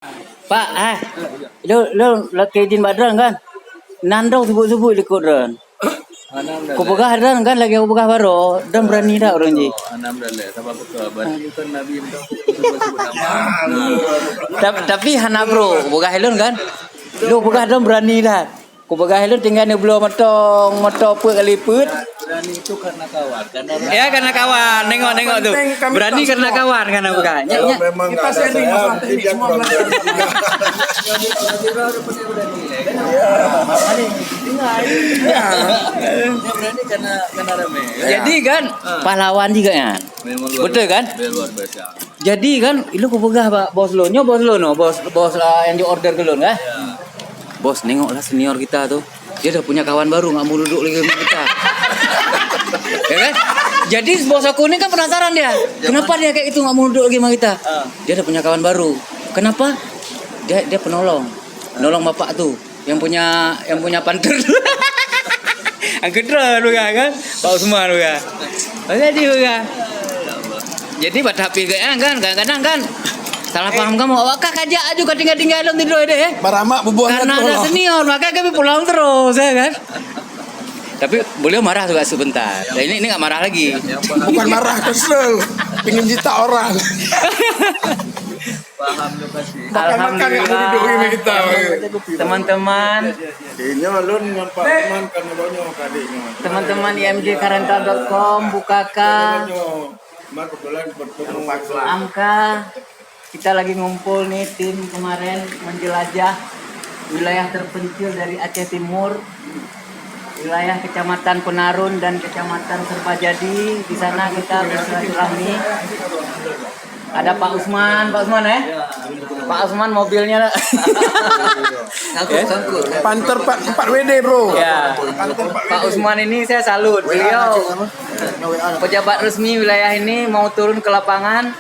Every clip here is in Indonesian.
Pak, lo laki jin badran kan? Nandong sebut-sebut di kodran. Kau pegah dan kan lagi aku pegah baru dan berani dah orang ji. Anam dah le, sama betul. Berarti kan Nabi yang tahu sebut nama. Tapi hana bro, pegah helon kan? Lo pegah dan berani dah. Kau pegah helon tinggal ni belum matong put kali put. Berani itu karena kawan, karena Ya karena kawan, nengok tu. Berani karena kawan karena pegah. Memang Kita nggak ada sharing saya, masalah teknik tidak semua kurang belajar. tiba-tiba udah punya berani. Dia berani karena rame. Jadi kan pahlawan juga kan. Memang luar Betul kan? luar biasa. Jadi kan, lu kau pegah pak bos lo no, bos yang di order ke lo kan? Bos nengoklah senior kita tuh, dia udah punya kawan baru nggak mau duduk lagi sama kita. Ya kan? Jadi bos aku ini kan penasaran dia, kenapa dia kayak itu nggak mau duduk lagi sama kita? Dia udah punya kawan baru. Kenapa? Dia penolong, nolong bapak tuh, yang punya panter. Angkat lu kan? Pak Usman lu kan? Jadi lu kan? Jadi pada api kan kadang-kadang kan salah paham kamu awak aja juga tinggal dong tidur deh Baramak bubuhan karena ada senior makanya kami pulang terus ya kan. Tapi beliau marah juga sebentar. Nah, ini nggak marah lagi. bukan marah, kesel, pengen cita orang. Paham lu pasti. Makan-makan nggak mau duduk sama kita. Teman-teman Ini alun dengan Pak Teman karena banyak kadiknya. teman-teman imjkarental.com bukakan Mak kebetulan bertemu angka. Kita lagi ngumpul nih tim kemarin menjelajah wilayah terpencil dari Aceh Timur, wilayah Kecamatan Penarun dan Kecamatan Serbajadi. Di sana kita bersilaturahmi. Ada Pak Usman ya? Pak Usman mobilnya. Sangkut. Panter 4 WD bro. Ya. Pak Usman ini saya salut. Beliau pejabat resmi wilayah ini mau turun ke lapangan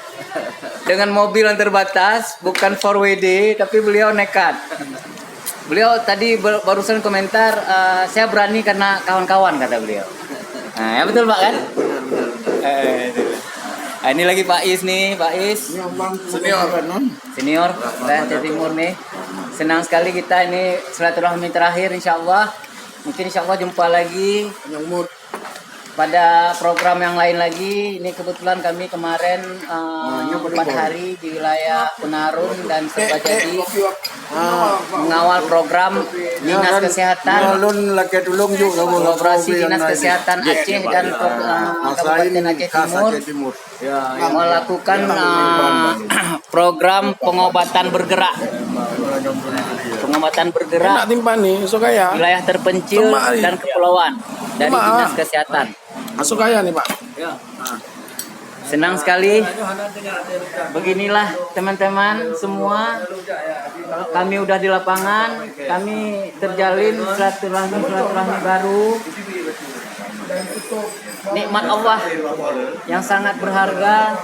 dengan mobil yang terbatas, bukan 4WD, tapi beliau nekat. Beliau tadi barusan komentar, saya berani karena kawan-kawan kata beliau. Nah, ya betul Pak kan? Ini lagi Pak Is nih, Pak Is. Senior saya Aceh Timur nih. Senang sekali kita ini silaturahmi terakhir insyaallah. Mungkin insyaallah jumpa lagi pada program yang lain lagi. Ini kebetulan kami kemarin 4 hari di wilayah Penarun dan Serbajadi mengawal program Dinas Kesehatan Alun laki tulung juga Kooperasi Dinas Kesehatan Aceh dan Kabupaten Aceh Timur melakukan program pengobatan bergerak Enak timpan nih, masuk kaya. wilayah terpencil dan kepulauan dari Dinas Kesehatan. Masuk kaya nih Pak. Senang sekali. Beginilah teman-teman semua. Kami udah di lapangan. Kami terjalin silaturahmi baru. Nikmat Allah yang sangat berharga.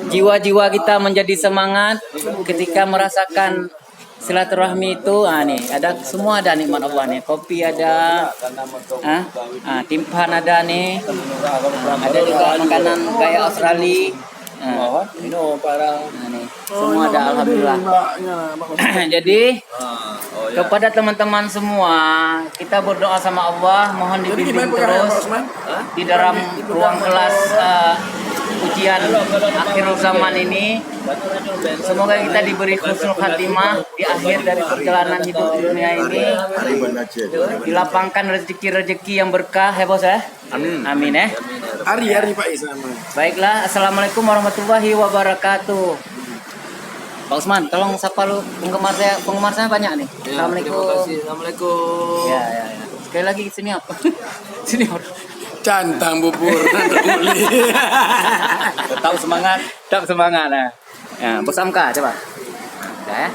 Jiwa-jiwa kita menjadi semangat ketika merasakan silaturahmi itu. Nih ada semua, ada nikmat Allah nih. Kopi ada, timpahan ada nih. Ada juga makanan gaya Australia. Nih, semua ada alhamdulillah. Jadi kepada teman-teman semua, kita berdoa sama Allah, mohon dibimbing terus di dalam ruang kelas ujian akhirul zaman ini. Semoga kita diberi husnul khatimah di akhir dari perjalanan hidup di dunia ini. Dilapangkan rezeki-rezeki yang berkah ya bos ya. Amin ya. Hari-hari Pak Is. Baiklah, assalamualaikum warahmatullahi wabarakatuh. Pak Usman, tolong sapa lu penggemar saya banyak nih. Assalamualaikum. Assalamualaikum. Ya. Sekali lagi sini apa? Sini. Cantang bubur. Tetap semangat. Nah. Ya, Bos Amka coba. Ya.